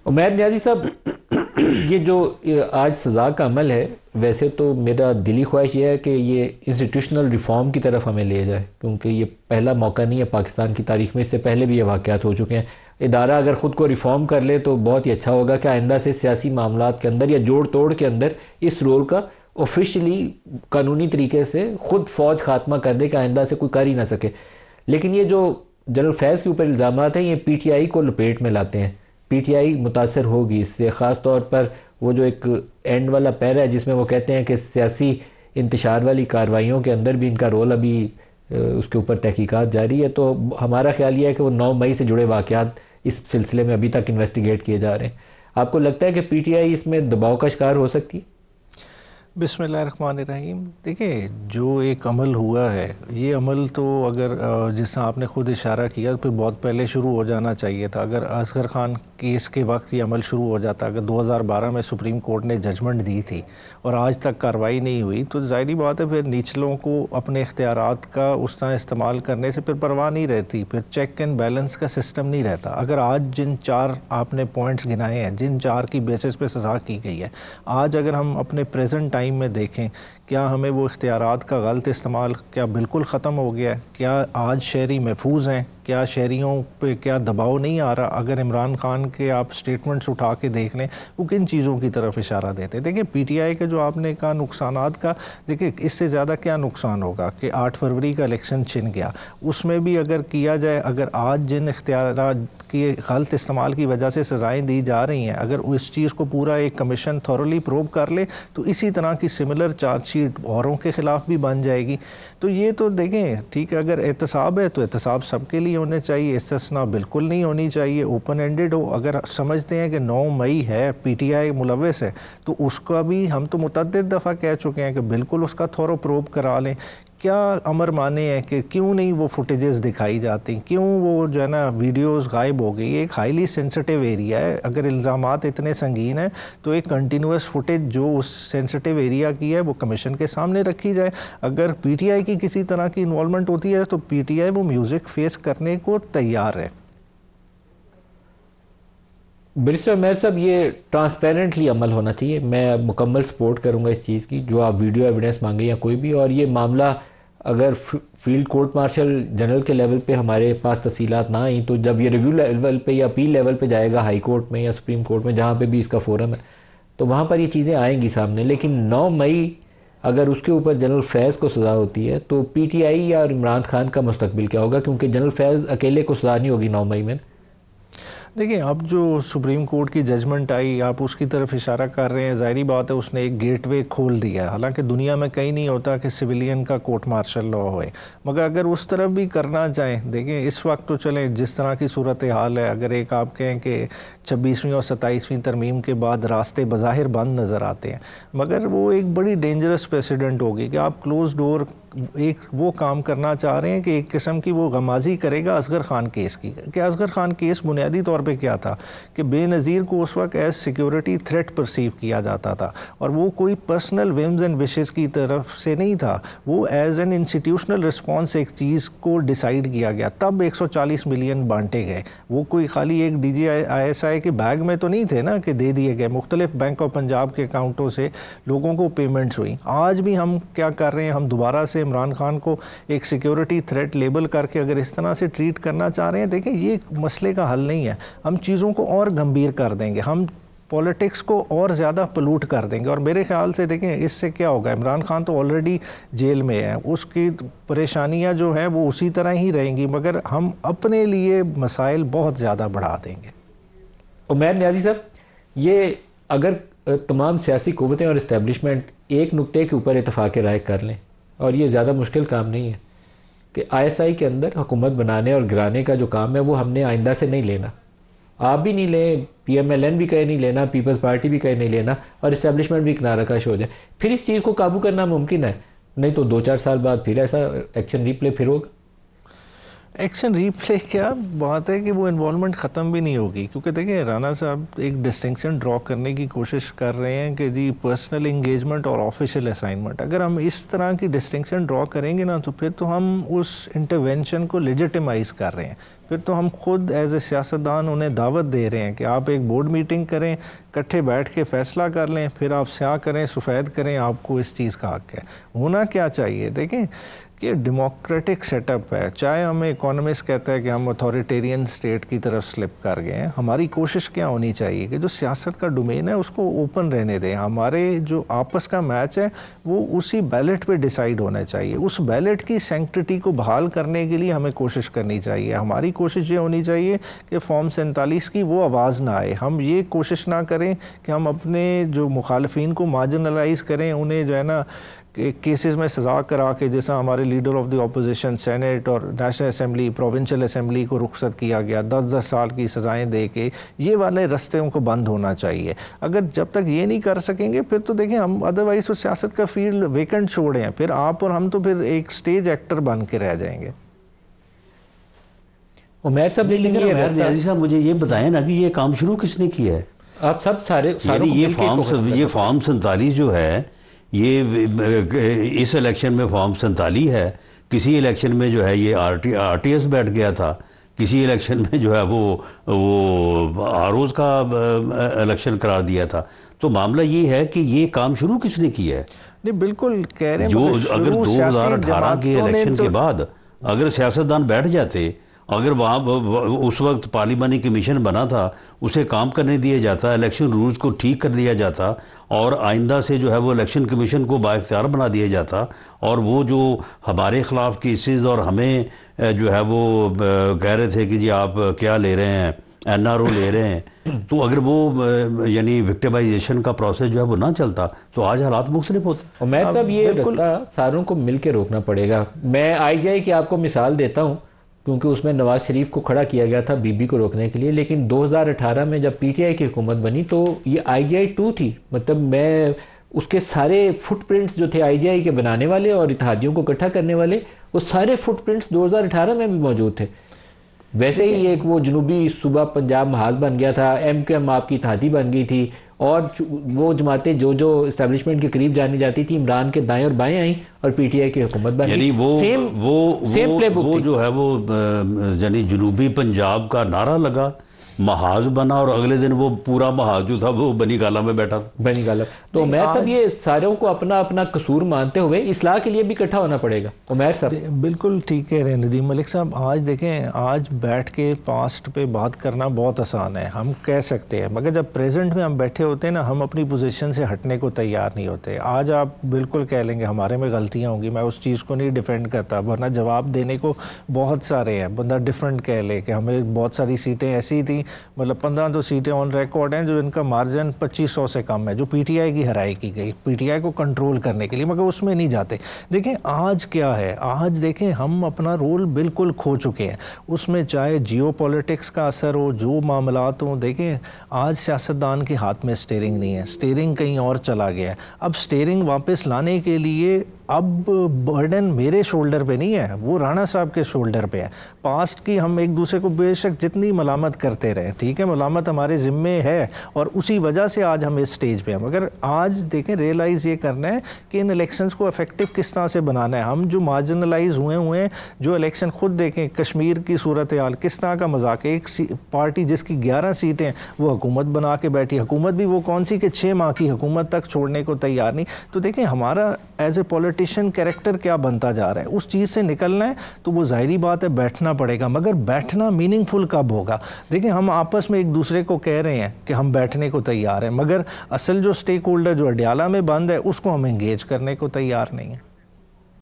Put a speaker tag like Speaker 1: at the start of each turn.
Speaker 1: عمیر نیازی صاحب، یہ جو آج سزا کا عمل ہے، ویسے تو میرا دلی خواہش یہ ہے کہ یہ انسٹیٹیوشنل ریفارم کی طرف ہمیں لے جائے، کیونکہ یہ پہلا موقع نہیں ہے پاکستان کی تاریخ میں، اس سے پہلے بھی یہ واقعات ہو چکے ہیں۔ ادارہ اگر خود کو ریفارم کر لے تو بہت ہی اچھا ہوگا کہ آئندہ سے سیاسی معاملات کے اندر یا جوڑ توڑ کے اندر اس رول کا آفیشلی قانونی طریقے سے خود فوج خاتمہ کر دے کہ آئندہ سے کوئی کر ہی نہ سکے۔ لیکن یہ جو جنرل فیض کے اوپر الزامات ہیں، یہ پی ٹی آئی کو لپیٹ میں لاتے ہیں۔ پی ٹی آئی متاثر ہوگی اس سے، خاص طور پر وہ جو ایک اینڈ والا پیرا ہے جس میں وہ کہتے ہیں کہ سیاسی انتشار والی کارروائیوں کے اندر بھی ان کا رول ابھی اس کے اوپر تحقیقات جاری ہے۔ تو ہمارا خیال یہ ہے کہ وہ 9 مئی سے جڑے واقعات اس سلسلے میں ابھی تک انویسٹیگیٹ کیے جا رہے ہیں۔ آپ کو لگتا ہے کہ پی ٹی آئی اس میں دباؤ کا شکار ہو سکتی ہے؟
Speaker 2: بسم اللہ الرحمن الرحیم۔ دیکھیں، جو ایک عمل ہوا ہے، یہ عمل تو اگر جس آپ نے خود اشارہ کیا تو بہت پہلے شروع ہو جانا چاہیے تھا۔ اگر اصغر خان کیس کے وقت یہ عمل شروع ہو جاتا، اگر 2012 میں سپریم کورٹ نے ججمنٹ دی تھی اور آج تک کارروائی نہیں ہوئی، تو ظاہری بات ہے پھر نیچلوں کو اپنے اختیارات کا اس طرح استعمال کرنے سے پھر پرواہ نہیں رہتی، پھر چیک اینڈ بیلنس کا سسٹم نہیں رہتا۔ اگر آج جن 4 آپ نے پوائنٹس گنائے ہیں، جن 4 کی بیسس پہ سزا کی گئی ہے، آج اگر ہم اپنے پریزنٹ ٹائم میں دیکھیں، کیا ہمیں وہ اختیارات کا غلط استعمال کیا بالکل ختم ہو گیا ہے؟ کیا آج شہری محفوظ ہیں؟ کیا شہریوں پہ کیا دباؤ نہیں آ رہا؟ اگر عمران خان کے آپ سٹیٹمنٹس اٹھا کے دیکھ لیں، وہ کن چیزوں کی طرف اشارہ دیتے ہیں؟ دیکھیں، پی ٹی آئی کا جو آپ نے کہا نقصانات کا، دیکھیں اس سے زیادہ کیا نقصان ہوگا کہ 8 فروری کا الیکشن چھن گیا، اس میں بھی اگر کیا جائے، اگر آج جن اختیارات کی غلط استعمال کی وجہ سے سزائیں دی جا رہی ہیں، اگر اس چیز کو پورا ایک کمیشن تھورلی پروب کر لے تو اسی طرح کی سملر چارج شیٹ اوروں کے خلاف بھی بن جائے گی۔ تو یہ تو دیکھیں، ٹھیک ہے، اگر احتساب ہے تو احتساب سب کے لیے ہونے چاہیے، استثناء بالکل نہیں ہونی چاہیے، اوپن اینڈڈ ہو۔ اگر سمجھتے ہیں کہ 9 مئی ہے، پی ٹی آئی ملوث ہے، تو اس کا بھی ہم تو متعدد دفعہ کہہ چکے ہیں کہ بالکل اس کا تھورو پروب کرا لیں۔ کیا امر مانے ہیں کہ کیوں نہیں وہ فوٹیجز دکھائی جاتی، کیوں وہ جو ہے نا ویڈیوز غائب ہو گئی؟ ایک ہائیلی سینسٹیو ایریا ہے، اگر الزامات اتنے سنگین ہیں تو ایک کنٹینیوس فوٹیج جو اس سینسٹیو ایریا کی ہے وہ کمیشن کے سامنے رکھی جائے۔ اگر پی ٹی آئی کی کسی طرح کی انوالومنٹ ہوتی ہے تو پی ٹی آئی وہ میوزک فیس کرنے کو تیار ہے۔
Speaker 1: بیرسٹر عمیر صاحب، یہ ٹرانسپیرنٹلی عمل ہونا چاہیے، میں مکمل سپورٹ کروں گا اس چیز کی جو آپ ویڈیو ایویڈنس مانگیں یا کوئی بھی، اور یہ معاملہ اگر فیلڈ کورٹ مارشل جنرل کے لیول پہ ہمارے پاس تفصیلات نہ آئیں تو جب یہ ریویو لیول پہ یا اپیل لیول پہ جائے گا، ہائی کورٹ میں یا سپریم کورٹ میں، جہاں پہ بھی اس کا فورم ہے، تو وہاں پر یہ چیزیں آئیں گی سامنے۔ لیکن 9 مئی اگر اس کے اوپر جنرل فیض کو سزا ہوتی ہے تو پی ٹی آئی یا عمران خان کا مستقبل کیا ہوگا؟ کیونکہ جنرل فیض اکیلے کو سزا نہیں ہوگی 9 مئی میں۔
Speaker 2: دیکھیں، اب جو سپریم کورٹ کی ججمنٹ آئی، آپ اس کی طرف اشارہ کر رہے ہیں، ظاہری بات ہے اس نے ایک گیٹ وے کھول دیا ہے۔ حالانکہ دنیا میں کہیں نہیں ہوتا کہ سویلین کا کورٹ مارشل لا ہوئے، مگر اگر اس طرف بھی کرنا چاہیں، دیکھیں اس وقت تو چلیں جس طرح کی صورتحال ہے، اگر ایک آپ کہیں کہ 26ویں اور 27ویں ترمیم کے بعد راستے بظاہر بند نظر آتے ہیں، مگر وہ ایک بڑی ڈینجرس پریسیڈنٹ ہوگی کہ آپ کلوز ڈور ایک وہ کام کرنا چاہ رہے ہیں کہ ایک قسم کی وہ غمازی کرے گا اصغر خان کیس کی، کہ اصغر خان کیس بنیادی طور پہ کیا تھا کہ بے نظیر کو اس وقت ایز سیکیورٹی تھریٹ پرسیو کیا جاتا تھا، اور وہ کوئی پرسنل ویمز اینڈ وشز کی طرف سے نہیں تھا، وہ ایز این انسٹیٹیوشنل رسپانس ایک چیز کو ڈیسائیڈ کیا گیا، تب 140 ملین بانٹے گئے۔ وہ کوئی خالی ایک D G I S I کے بیگ میں تو نہیں تھے نا کہ دے دیے گئے، مختلف بینک آف پنجاب کے اکاؤنٹوں سے لوگوں کو پیمنٹس ہوئی۔ آج بھی ہم کیا کر رہے ہیں، ہم دوبارہ سے عمران خان کو ایک سیکیورٹی تھریٹ لیبل کر کے اگر اس طرح سے ٹریٹ کرنا چاہ رہے ہیں، دیکھیں یہ مسئلے کا حل نہیں ہے، ہم چیزوں کو اور گمبھیر کر دیں گے، ہم پولیٹکس کو اور زیادہ پلوٹ کر دیں گے، اور میرے خیال سے دیکھیں اس سے کیا ہوگا، عمران خان تو آلریڈی جیل میں ہے، اس کی پریشانیاں جو ہیں وہ اسی طرح ہی رہیں گی، مگر ہم اپنے لیے مسائل بہت زیادہ بڑھا دیں گے۔
Speaker 1: عمیر نیازی صاحب، یہ اگر تمام سیاسی قوتیں اور اسٹیبلشمنٹ ایک نقطے کے اوپر اتفاق رائے کر لیں، اور یہ زیادہ مشکل کام نہیں ہے کہ آئی ایس آئی کے اندر حکومت بنانے اور گرانے کا جو کام ہے وہ ہم نے آئندہ سے نہیں لینا، آپ بھی نہیں لیں، پی ایم ایل این بھی کہیں نہیں لینا، پیپلز پارٹی بھی کہیں نہیں لینا، اور اسٹیبلشمنٹ بھی کنارہ کش ہو جائے، پھر اس چیز کو قابو کرنا ممکن ہے، نہیں تو 2-4 سال بعد پھر ایسا ایکشن ریپلے پھر ہوگا۔
Speaker 2: ایکشن ریپلے کیا بات ہے کہ وہ انوالومنٹ ختم بھی نہیں ہوگی، کیونکہ دیکھیں رانا صاحب ایک ڈسٹنکشن ڈرا کرنے کی کوشش کر رہے ہیں کہ جی پرسنل انگیجمنٹ اور آفیشیل اسائنمنٹ. اگر ہم اس طرح کی ڈسٹنکشن ڈرا کریں گے نا تو پھر تو ہم اس انٹرونشن کو لیجیٹیمائز کر رہے ہیں. پھر تو ہم خود ایز اے سیاستدان انہیں دعوت دے رہے ہیں کہ آپ ایک بورڈ میٹنگ کریں، اکٹھے بیٹھ کے فیصلہ کر لیں، پھر آپ سیاہ کریں سفید کریں، آپ کو اس چیز کا حق ہے. ہونا کیا چاہیے دیکھیں کہ ڈیموکریٹک سیٹ اپ ہے، چاہے ہمیں اکانومسٹ کہتا ہے کہ ہم اتھارٹیرین اسٹیٹ کی طرف سلپ کر گئے ہیں، ہماری کوشش کیا ہونی چاہیے کہ جو سیاست کا ڈومین ہے اس کو اوپن رہنے دیں. ہمارے جو آپس کا میچ ہے وہ اسی بیلٹ پہ ڈیسائیڈ ہونا چاہیے. اس بیلٹ کی سینکٹٹی کو بحال کرنے کے لیے ہمیں کوشش کرنی چاہیے. ہماری کوشش یہ ہونی چاہیے کہ فارم 47 کی وہ آواز نہ آئے. ہم یہ کوشش نہ کریں کہ ہم اپنے جو مخالفین کو مارجنلائز کریں، انہیں جو ہے نا کیسز میں سزا کرا کے، جیسا ہمارے leader of the opposition senate اور نیشنل اسمبلی پروونشل اسمبلی کو رخصت کیا گیا 10 سال کی سزائیں دے کے، یہ والے رستوں کو بند ہونا چاہیے. اگر جب تک یہ نہیں کر سکیں گے پھر تو دیکھیں ہم ادروائز تو سیاست کا فیلڈ ویکنٹ چھوڑے ہیں، پھر آپ اور ہم تو پھر ایک سٹیج ایکٹر بن کے رہ جائیں گے.
Speaker 1: عمیر صاحب
Speaker 3: نیازی صاحب مجھے یہ بتائیں نا کہ یہ کام شروع کس نے کیا ہے؟
Speaker 1: آپ سب سارے
Speaker 3: یہ فارم 47 جو ہے یہ اس الیکشن میں فارم 47 ہے، کسی الیکشن میں جو ہے یہ آر ٹی ایس بیٹھ گیا تھا، کسی الیکشن میں جو ہے وہ آروز کا الیکشن قرار دیا تھا. تو معاملہ یہ ہے کہ یہ کام شروع کس نے کیا ہے؟
Speaker 2: نہیں بالکل کہہ رہے ہیں
Speaker 3: جو اگر 2018 کے الیکشن کے بعد اگر سیاستدان بیٹھ جاتے، اگر وہاں اس وقت پارلیمانی کمیشن بنا تھا اسے کام کرنے دیا جاتا، الیکشن رولز کو ٹھیک کر دیا جاتا، اور آئندہ سے جو ہے وہ الیکشن کمیشن کو بااختیار بنا دیا جاتا، اور وہ جو ہمارے خلاف کیسز اور ہمیں جو ہے وہ کہہ رہے تھے کہ جی آپ کیا لے رہے ہیں، این آر او لے رہے ہیں، تو اگر وہ یعنی وکٹیمائزیشن کا پروسیس جو ہے وہ نہ چلتا تو آج حالات مختلف ہوتے.
Speaker 1: عمیر صاحب یہ رستہ ساروں کو مل کے روکنا پڑے گا. میں آئی جے کی آپ کو مثال دیتا ہوں، کیونکہ اس میں نواز شریف کو کھڑا کیا گیا تھا بی بی کو روکنے کے لیے، لیکن 2018 میں جب پی ٹی آئی کی حکومت بنی تو یہ آئی جے آئی 2 تھی. مطلب میں اس کے سارے فٹ پرنٹس جو تھے آئی جے آئی کے بنانے والے اور اتحادیوں کو اکٹھا کرنے والے، وہ سارے فٹ پرنٹس 2018 میں بھی موجود تھے. ویسے ہی ایک وہ جنوبی صوبہ پنجاب محاذ بن گیا تھا، ایم کیو ایم آپ کی اتحادی بن گئی تھی، اور وہ جماعتیں جو اسٹیبلشمنٹ کے قریب جانی جاتی تھی عمران کے دائیں اور بائیں آئیں اور پی ٹی آئی کی حکومت بن گئی.
Speaker 3: یعنی وہ جو ہے وہ یعنی جنوبی پنجاب کا نعرہ لگا، محاذ بنا، اور اگلے دن وہ پورا محاذ جو تھا وہ بنی گالہ میں بیٹھا.
Speaker 1: بنی گالہ. تو عمیر صاحب یہ ساروں کو اپنا اپنا قصور مانتے ہوئے اصلاح کے لیے بھی اکٹھا ہونا پڑے گا. عمیر صاحب
Speaker 2: بالکل ٹھیک کہہ رہے ہیں ندیم ملک صاحب. آج دیکھیں آج بیٹھ کے پاسٹ پہ بات کرنا بہت آسان ہے، ہم کہہ سکتے ہیں، مگر جب پریزنٹ میں ہم بیٹھے ہوتے ہیں نا ہم اپنی پوزیشن سے ہٹنے کو تیار نہیں ہوتے. آج آپ بالکل کہہ لیں گے ہمارے میں غلطیاں ہوں گی، میں اس چیز کو نہیں ڈیفینڈ کرتا، ورنہ جواب دینے کو بہت سارے ہیں. بندہ ڈیفرنٹ کہہ لے کہ ہمیں بہت ساری سیٹیں ایسی تھیں، مطلب 15 تو سیٹیں آن ریکارڈ ہیں جو ان کا مارجن 2500 سے کم ہے، جو پی ٹی آئی کی ہرائی کی گئی پی ٹی آئی کو کنٹرول کرنے کے لیے، مگر اس میں نہیں جاتے. دیکھیں آج کیا ہے، آج دیکھیں ہم اپنا رول بالکل کھو چکے ہیں. اس میں چاہے جیو پولیٹکس کا اثر ہو، جو معاملات ہوں، دیکھیں آج سیاستدان کے ہاتھ میں سٹیئرنگ نہیں ہے، سٹیئرنگ کہیں اور چلا گیا ہے. اب سٹیئرنگ واپس لانے کے لیے اب برڈن میرے شولڈر پہ نہیں ہے، وہ رانا صاحب کے شولڈر پہ ہے. پاسٹ کی ہم ایک دوسرے کو بے شک جتنی ملامت کرتے رہے، ٹھیک ہے ملامت ہمارے ذمے ہے اور اسی وجہ سے آج ہم اس سٹیج پہ ہیں، مگر آج دیکھیں ریئلائز یہ کرنا ہے کہ ان الیکشنز کو افیکٹو کس طرح سے بنانا ہے. ہم جو مارجنلائز ہوئے ہیں، جو الیکشن خود دیکھیں کشمیر کی صورتحال کس طرح کا مذاق ہے. ایک پارٹی جس کی 11 سیٹیں وہ حکومت بنا کے بیٹھی، حکومت بھی وہ کون سی کہ 6 ماہ کی حکومت تک چھوڑنے کو تیار نہیں. تو دیکھیں ہمارا ایز اے پولیٹیشین کریکٹر کیا بنتا جا رہا ہے، اس چیز سے نکلنا ہے تو وہ ظاہری بات ہے بیٹھنا پڑے گا، مگر بیٹھنا میننگ فل کب ہوگا. دیکھیں ہم آپس میں ایک دوسرے کو کہہ رہے ہیں کہ ہم بیٹھنے کو تیار ہیں، مگر اصل جو سٹیک ہولڈر جو اڈیالہ میں بند ہے اس کو ہم انگیج کرنے کو تیار نہیں ہیں.